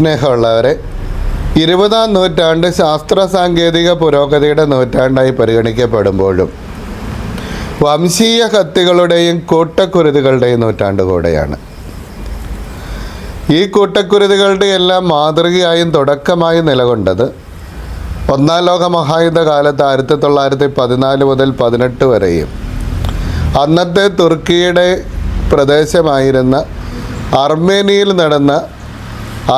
സ്നേഹമുള്ളവരെ, 20-ാം നൂറ്റാണ്ട് ശാസ്ത്ര സാങ്കേതിക പുരോഗതിയുടെ നൂറ്റാണ്ടായി പരിഗണിക്കപ്പെടുമ്പോഴും വംശീയ കത്തികളുടെയും കൂട്ടക്കുരുതികളുടെയും നൂറ്റാണ്ട് കൂടെയാണ്. ഈ കൂട്ടക്കുരുതികളുടെ എല്ലാം മാതൃകയായും തുടക്കമായും നിലകൊണ്ടത് ഒന്നാം ലോക മഹായുദ്ധ കാലത്ത് 1914 മുതൽ 18 വരെയും അന്നത്തെ തുർക്കിയുടെ പ്രദേശമായിരുന്ന അർമേനിയയിൽ നടന്ന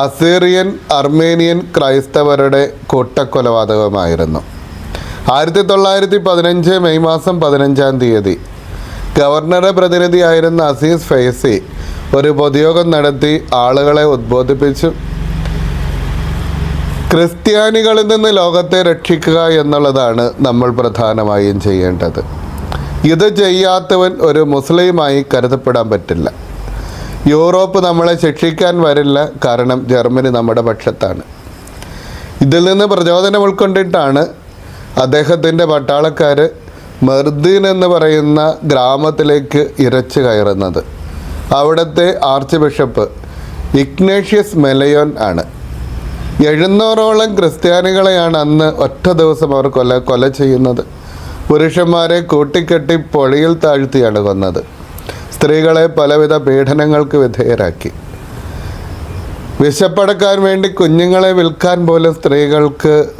അസീറിയൻ അർമേനിയൻ ക്രൈസ്തവരുടെ കൂട്ടക്കൊലപാതകമായിരുന്നു. 1915 മെയ് മാസം 15-ാം തീയതി ഗവർണറുടെ പ്രതിനിധിയായിരുന്ന അസീസ് ഫൈസി ഒരു പൊതുയോഗം നടത്തി ആളുകളെ ഉദ്ബോധിപ്പിച്ചു. ക്രിസ്ത്യാനികളിൽ നിന്ന് ലോകത്തെ രക്ഷിക്കുക എന്നുള്ളതാണ് നമ്മൾ പ്രധാനമായും ചെയ്യേണ്ടത്. ഇത് ചെയ്യാത്തവൻ ഒരു മുസ്ലിമായി കരുതപ്പെടാൻ പറ്റില്ല. യൂറോപ്പ് നമ്മളെ ശിക്ഷിക്കാൻ വരില്ല, കാരണം ജർമ്മനി നമ്മുടെ പക്ഷത്താണ്. ഇതിൽ നിന്ന് പ്രചോദനം ഉൾക്കൊണ്ടിട്ടാണ് അദ്ദേഹത്തിൻ്റെ പട്ടാളക്കാർ മെർദീൻ എന്ന് പറയുന്ന ഗ്രാമത്തിലേക്ക് ഇരച്ചു കയറുന്നത്. അവിടുത്തെ ആർച്ച് ബിഷപ്പ് ഇഗ്നേഷ്യസ് മെലയോൻ ആണ്. 700ഓളം ക്രിസ്ത്യാനികളെയാണ് അന്ന് ഒറ്റ ദിവസം അവർ കൊല ചെയ്യുന്നത്. പുരുഷന്മാരെ കൂട്ടിക്കെട്ടി പൊളിയിൽ താഴ്ത്തിയാണ് കൊന്നത്. സ്ത്രീകളെ പലവിധ പീഡനങ്ങൾക്ക് വിധേയരാക്കി. വിശപ്പടക്കാൻ വേണ്ടി കുഞ്ഞുങ്ങളെ വിൽക്കാൻ പോലും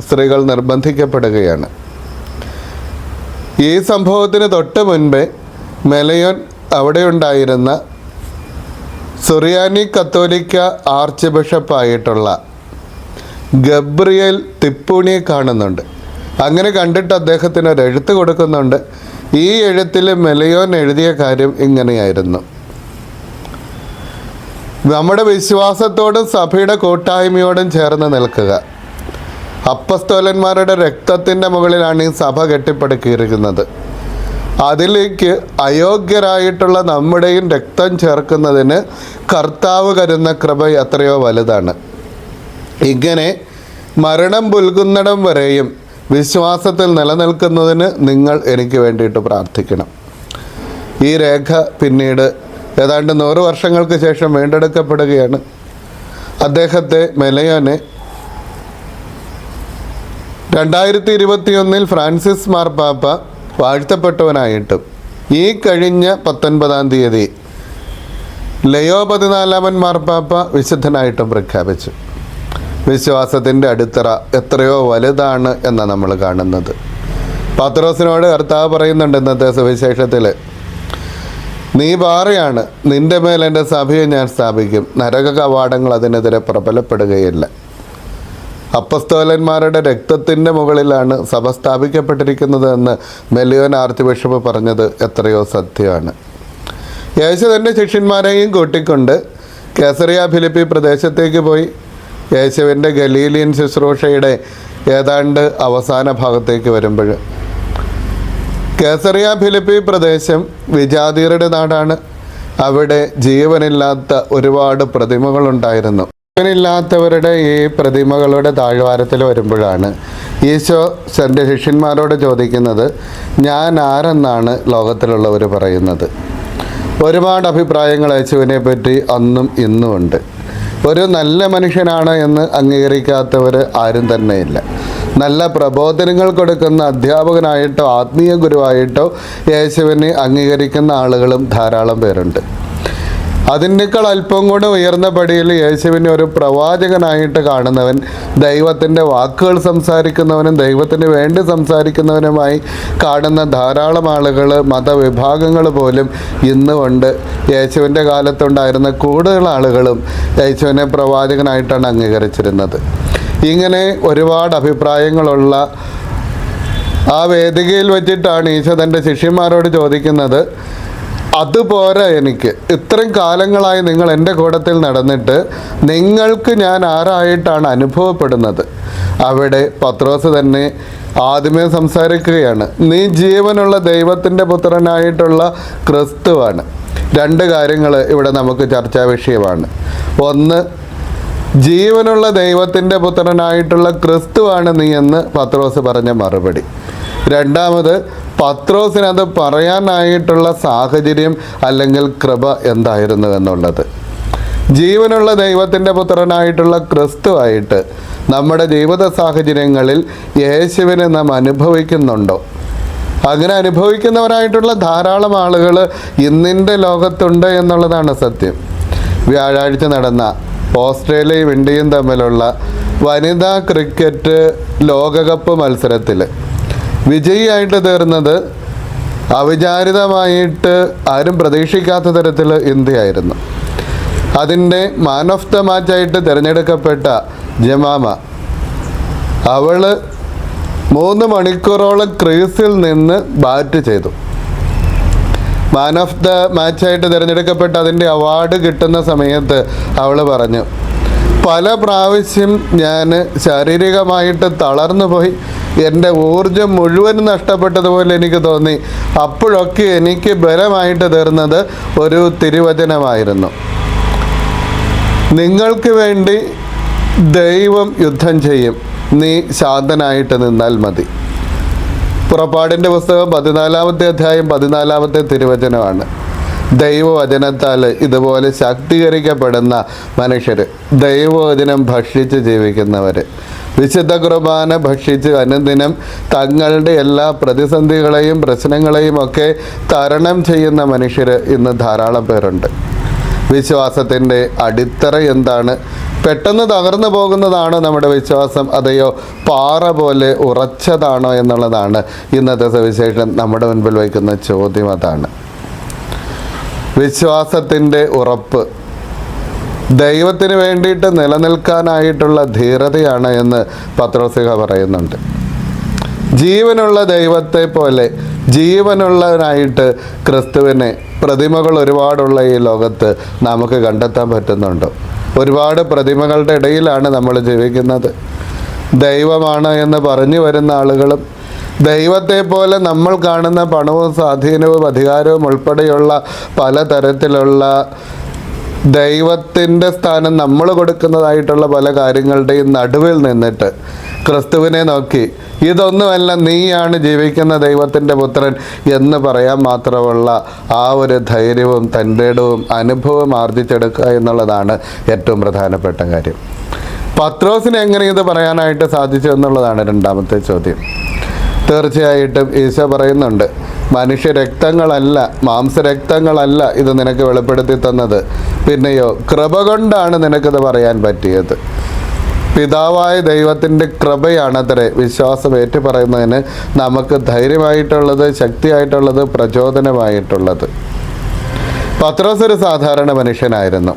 സ്ത്രീകൾ നിർബന്ധിക്കപ്പെടുകയാണ്. ഈ സംഭവത്തിന് തൊട്ട് മുൻപേ മെലയോൻ അവിടെയുണ്ടായിരുന്ന സുറിയാനി കത്തോലിക്ക ആർച്ച് ബിഷപ്പായിട്ടുള്ള ഗബ്രിയേൽ തിപ്പൂണിയെ കാണുന്നുണ്ട്. അങ്ങനെ കണ്ടിട്ട് അദ്ദേഹത്തിന് ഒരു എഴുത്ത് കൊടുക്കുന്നുണ്ട്. ഈ എഴുത്തിൽ മെലയോൻ എഴുതിയ കാര്യം ഇങ്ങനെയായിരുന്നു: നമ്മുടെ വിശ്വാസത്തോടും സഭയുടെ കൂട്ടായ്മയോടും ചേർന്ന് നിൽക്കുക. അപ്പസ്തോലന്മാരുടെ രക്തത്തിൻ്റെ മുകളിലാണ് ഈ സഭ കെട്ടിപ്പടുക്കിയിരിക്കുന്നത്. അതിലേക്ക് അയോഗ്യരായിട്ടുള്ള നമ്മുടെയും രക്തം ചേർക്കുന്നതിന് കർത്താവ് കരുന്ന കൃപ എത്രയോ വലുതാണ്. ഇങ്ങനെ മരണം പുൽകുന്നിടം വരെയും വിശ്വാസത്തിൽ നിലനിൽക്കുന്നതിന് നിങ്ങൾ എനിക്ക് വേണ്ടിയിട്ട് പ്രാർത്ഥിക്കണം. ഈ രേഖ പിന്നീട് ഏതാണ്ട് 100 വർഷങ്ങൾക്ക് ശേഷം വീണ്ടെടുക്കപ്പെടുകയാണ്. അദ്ദേഹത്തെ മെലയോനെ 2021 ഫ്രാൻസിസ് മാർപ്പാപ്പ വാഴ്ത്തപ്പെട്ടവനായിട്ടും ഈ കഴിഞ്ഞ 19-ാം തീയതി ലയോ 14 മാർപ്പാപ്പ വിശുദ്ധനായിട്ടും പ്രഖ്യാപിച്ചു. വിശ്വാസത്തിൻ്റെ അടിത്തറ എത്രയോ വലുതാണ് എന്നാണ് നമ്മൾ കാണുന്നത്. പത്രോസിനോട് കർത്താവ് പറയുന്നുണ്ട് ഇന്നത്തെ സുവിശേഷത്തിൽ, നീ പാറയാണ്, നിൻ്റെ മേൽ എൻ്റെ സഭയെ ഞാൻ സ്ഥാപിക്കും, നരക കവാടങ്ങൾ അതിനെതിരെ പ്രബലപ്പെടുകയില്ല. അപ്പസ്തോലന്മാരുടെ രക്തത്തിൻ്റെ മുകളിലാണ് സഭ സ്ഥാപിക്കപ്പെട്ടിരിക്കുന്നത് എന്ന് മെലിയോൻ ആർച്ച് ബിഷപ്പ് പറഞ്ഞത് എത്രയോ സത്യമാണ്. യേശു തൻ്റെ ശിഷ്യന്മാരെയും കൂട്ടിക്കൊണ്ട് കേസറിയ ഫിലിപ്പി പ്രദേശത്തേക്ക് പോയി. യേശുവിൻ്റെ ഗലീലിയൻ ശുശ്രൂഷയുടെ ഏതാണ്ട് അവസാന ഭാഗത്തേക്ക് വരുമ്പോൾ കേസറിയ ഫിലിപ്പി പ്രദേശം വിജാതീയരുടെ നാടാണ്. അവിടെ ജീവനില്ലാത്ത ഒരുപാട് പ്രതിമകളുണ്ടായിരുന്നു. ജീവനില്ലാത്തവരുടെ ഈ പ്രതിമകളുടെ താഴ്വാരത്തിൽ വരുമ്പോഴാണ് ഈശോ തൻ്റെ ശിഷ്യന്മാരോട് ചോദിക്കുന്നത്, ഞാൻ ആരെന്നാണ് ലോകത്തിലുള്ളവർ പറയുന്നത്? ഒരുപാട് അഭിപ്രായങ്ങൾ യേശുവിനെ പറ്റി അന്നും ഇന്നും ഉണ്ട്. ഒരു നല്ല മനുഷ്യനാണ് എന്ന് അംഗീകരിക്കാത്തവർ ആരും തന്നെയില്ല. നല്ല പ്രബോധനങ്ങൾ കൊടുക്കുന്ന അധ്യാപകനായിട്ടോ ആത്മീയ ഗുരുവായിട്ടോ യേശുവിനെ അംഗീകരിക്കുന്ന ആളുകളും ധാരാളം പേരുണ്ട്. അതിനേക്കാൾ അല്പം കൂടെ ഉയർന്ന പടിയിൽ യേശുവിനെ ഒരു പ്രവാചകനായിട്ട് കാണുന്നവൻ, ദൈവത്തിൻ്റെ വാക്കുകൾ സംസാരിക്കുന്നവനും ദൈവത്തിന് വേണ്ടി സംസാരിക്കുന്നവനുമായി കാണുന്ന ധാരാളം ആളുകൾ, മതവിഭാഗങ്ങൾ പോലും ഇന്നുകൊണ്ട്. യേശുവിൻ്റെ കാലത്തുണ്ടായിരുന്ന കൂടുതൽ ആളുകളും യേശുവിനെ പ്രവാചകനായിട്ടാണ് അംഗീകരിച്ചിരുന്നത്. ഇങ്ങനെ ഒരുപാട് അഭിപ്രായങ്ങളുള്ള ആ വേദികയിൽ വെച്ചിട്ടാണ് ഈശോ തൻ്റെ ശിഷ്യന്മാരോട് ചോദിക്കുന്നത്, അതുപോരാ എനിക്ക്, ഇത്രയും കാലങ്ങളായി നിങ്ങൾ എൻ്റെ കൂട്ടത്തിൽ നടന്നിട്ട് നിങ്ങൾക്ക് ഞാൻ ആരായിട്ടാണ് അനുഭവപ്പെടുന്നത്? അവിടെ പത്രോസ് തന്നെ ആദ്യമേ സംസാരിക്കുകയാണ്, നീ ജീവനുള്ള ദൈവത്തിൻ്റെ പുത്രനായിട്ടുള്ള ക്രിസ്തുവാണ്. 2 കാര്യങ്ങൾ ഇവിടെ നമുക്ക് ചർച്ചാ വിഷയമാണ്. ഒന്ന്, ജീവനുള്ള ദൈവത്തിൻ്റെ പുത്രനായിട്ടുള്ള ക്രിസ്തുവാണ് നീ എന്ന് പത്രോസ് പറഞ്ഞ മറുപടി. രണ്ടാമത്, പത്രോസിനത് പറയാനായിട്ടുള്ള സാഹചര്യം അല്ലെങ്കിൽ കൃപ എന്തായിരുന്നു എന്നുള്ളത്. ജീവനുള്ള ദൈവത്തിൻ്റെ പുത്രനായിട്ടുള്ള ക്രിസ്തുവായിട്ട് നമ്മുടെ ജീവിത സാഹചര്യങ്ങളിൽ യേശുവിനെ നാം അനുഭവിക്കുന്നുണ്ടോ? അങ്ങനെ അനുഭവിക്കുന്നവരായിട്ടുള്ള ധാരാളം ആളുകൾ ഇന്നിൻ്റെ ലോകത്തുണ്ട് എന്നുള്ളതാണ് സത്യം. വ്യാഴാഴ്ച നടന്ന ഓസ്ട്രേലിയയും ഇന്ത്യയും തമ്മിലുള്ള വനിതാ ക്രിക്കറ്റ് ലോകകപ്പ് മത്സരത്തിൽ വിജയിയായിട്ട് തീർന്നത് അവിചാരിതമായിട്ട് ആരും പ്രതീക്ഷിക്കാത്ത തരത്തിൽ ഇന്ത്യയായിരുന്നു. അതിൻ്റെ മാൻ ഓഫ് ദ മാച്ചായിട്ട് തിരഞ്ഞെടുക്കപ്പെട്ട ജമാമ, അവൾ 3 മണിക്കൂറോളം ക്രീസിൽ നിന്ന് ബാറ്റ് ചെയ്തു. മാൻ ഓഫ് ദ മാച്ചായിട്ട് തിരഞ്ഞെടുക്കപ്പെട്ട അതിൻ്റെ അവാർഡ് കിട്ടുന്ന സമയത്ത് അവൾ പറഞ്ഞു, പല പ്രാവശ്യം ഞാൻ ശാരീരികമായിട്ട് തളർന്നു പോയി, എൻ്റെ ഊർജം മുഴുവൻ നഷ്ടപ്പെട്ടതുപോലെ എനിക്ക് തോന്നി. അപ്പോഴൊക്കെ എനിക്ക് ബലമായിട്ട് തീർന്നത് ഒരു തിരുവചനമായിരുന്നു. നിങ്ങൾക്ക് വേണ്ടി ദൈവം യുദ്ധം ചെയ്യും, നീ ശാന്തനായിട്ട് നിന്നാൽ മതി. പുറപ്പാടിൻ്റെ പുസ്തകം 14-ാമത്തെ അധ്യായം 14-ാമത്തെ തിരുവചനമാണ്. ദൈവവചനത്താൽ ഇതുപോലെ ശാക്തീകരിക്കപ്പെടുന്ന മനുഷ്യർ, ദൈവവചനം ഭക്ഷിച്ച് ജീവിക്കുന്നവർ, വിശുദ്ധ കുർബാന ഭക്ഷിച്ച് അനുദിനം തങ്ങളുടെ എല്ലാ പ്രതിസന്ധികളെയും പ്രശ്നങ്ങളെയും ഒക്കെ തരണം ചെയ്യുന്ന മനുഷ്യർ ഇന്ന് ധാരാളം പേരുണ്ട്. വിശ്വാസത്തിൻ്റെ അടിത്തറ എന്താണ്? പെട്ടെന്ന് തകർന്നു പോകുന്നതാണോ നമ്മുടെ വിശ്വാസം, അതെയോ പാറ പോലെ ഉറച്ചതാണോ എന്നുള്ളതാണ് ഇന്നത്തെ സുവിശേഷം നമ്മുടെ മുൻപിൽ വയ്ക്കുന്ന ചോദ്യം. അതാണ് വിശ്വാസത്തിൻ്റെ ഉറപ്പ്, ദൈവത്തിന് വേണ്ടിയിട്ട് നിലനിൽക്കാനായിട്ടുള്ള ധീരതയാണ് എന്ന് പത്രോസ്ലീഹ പറയുന്നുണ്ട്. ജീവനുള്ള ദൈവത്തെ പോലെ ജീവനുള്ളവനായിട്ട് ക്രിസ്തുവിനെ പ്രതിമകൾ ഒരുപാടുള്ള ഈ ലോകത്ത് നമുക്ക് കണ്ടെത്താൻ പറ്റുന്നുണ്ടോ? ഒരുപാട് പ്രതിമകളുടെ ഇടയിലാണ് നമ്മൾ ജീവിക്കുന്നത്. ദൈവമാണ് എന്ന് പറഞ്ഞു വരുന്ന ആളുകളും ദൈവത്തെ പോലെ നമ്മൾ കാണുന്ന പണവും സ്വാധീനവും അധികാരവും ഉൾപ്പെടെയുള്ള പലതരത്തിലുള്ള ദൈവത്തിൻ്റെ സ്ഥാനം നമ്മൾ കൊടുക്കുന്നതായിട്ടുള്ള പല കാര്യങ്ങളുടെയും നടുവിൽ നിന്നിട്ട് ക്രിസ്തുവിനെ നോക്കി ഇതൊന്നുമല്ല, നീയാണ് ജീവിക്കുന്ന ദൈവത്തിൻ്റെ പുത്രൻ എന്ന് പറയാൻ മാത്രമുള്ള ആ ഒരു ധൈര്യവും തൻ്റെടവും അനുഭവം ആർജിച്ചെടുക്കുക എന്നുള്ളതാണ് ഏറ്റവും പ്രധാനപ്പെട്ട കാര്യം. പത്രോസിന് എങ്ങനെ ഇത് പറയാനായിട്ട് സാധിച്ചു എന്നുള്ളതാണ് രണ്ടാമത്തെ ചോദ്യം. തീർച്ചയായിട്ടും ഈശോ പറയുന്നുണ്ട്, മനുഷ്യരക്തങ്ങളല്ല, മാംസരക്തങ്ങളല്ല ഇത് നിനക്ക് വെളിപ്പെടുത്തി തന്നത്, പിന്നെയോ കൃപ കൊണ്ടാണ് നിനക്കിത് പറയാൻ പറ്റിയത്. പിതാവായ ദൈവത്തിൻ്റെ കൃപയാണത്രേ വിശ്വാസം ഏറ്റുപറയുന്നതിന് നമുക്ക് ധൈര്യമായിട്ടുള്ളത്, ശക്തിയായിട്ടുള്ളത്, പ്രചോദനമായിട്ടുള്ളത്. പത്രോസ് ഒരു സാധാരണ മനുഷ്യനായിരുന്നു,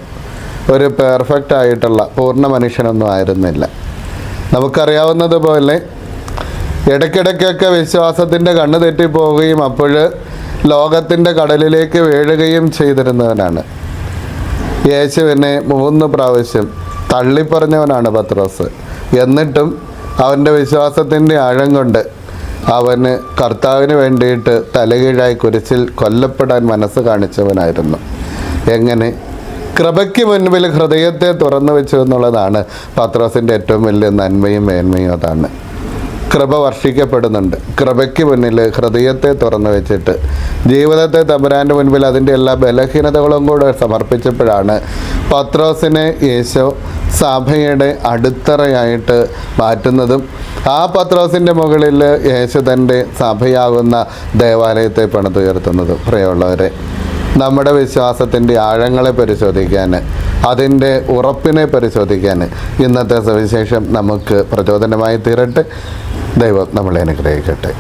ഒരു പെർഫെക്റ്റ് ആയിട്ടുള്ള പൂർണ്ണ മനുഷ്യനൊന്നും ആയിരുന്നില്ല. നമുക്കറിയാവുന്നതുപോലെ ഇടയ്ക്കിടയ്ക്കൊക്കെ വിശ്വാസത്തിൻ്റെ കണ്ണ് തെറ്റിപ്പോവുകയും അപ്പോൾ ലോകത്തിൻ്റെ കടലിലേക്ക് വീഴുകയും ചെയ്തിരുന്നവനാണ്. യേശുവിനെ 3 പ്രാവശ്യം തള്ളിപ്പറഞ്ഞവനാണ് പത്രോസ്. എന്നിട്ടും അവൻ്റെ വിശ്വാസത്തിൻ്റെ ആഴം കൊണ്ട് അവന് കർത്താവിന് വേണ്ടിയിട്ട് തലകീഴായി കുരിശിൽ കൊല്ലപ്പെടാൻ മനസ്സ് കാണിച്ചവനായിരുന്നു. എങ്ങനെ? കൃപയ്ക്ക് മുൻപിൽ ഹൃദയത്തെ തുറന്നു വെച്ചു എന്നുള്ളതാണ് പത്രോസിൻ്റെ ഏറ്റവും വലിയ നന്മയും മേന്മയും. അതാണ് കൃപ വർഷിക്കപ്പെടുന്നുണ്ട്. കൃപയ്ക്ക് മുന്നിൽ ഹൃദയത്തെ തുറന്നു വെച്ചിട്ട് ജീവിതത്തെ തമ്പുരാൻ്റെ മുൻപിൽ അതിൻ്റെ എല്ലാ ബലഹീനതകളും കൂടെ സമർപ്പിച്ചപ്പോഴാണ് പത്രോസിനെ യേശു സഭയുടെ അടിത്തറയായിട്ട് മാറ്റുന്നതും ആ പത്രോസിൻ്റെ മുകളിൽ യേശു തൻ്റെ സഭയാകുന്ന ദേവാലയത്തെ പണിതുയർത്തുന്നതും. പ്രിയമുള്ളവരെ, നമ്മുടെ വിശ്വാസത്തിൻ്റെ ആഴങ്ങളെ പരിശോധിക്കാൻ, അതിൻ്റെ ഉറപ്പിനെ പരിശോധിക്കാൻ ഇന്നത്തെ സുവിശേഷം നമുക്ക് പ്രചോദനമായി തീരട്ടെ. ദൈവം നമ്മളെ അനുഗ്രഹിക്കട്ടെ.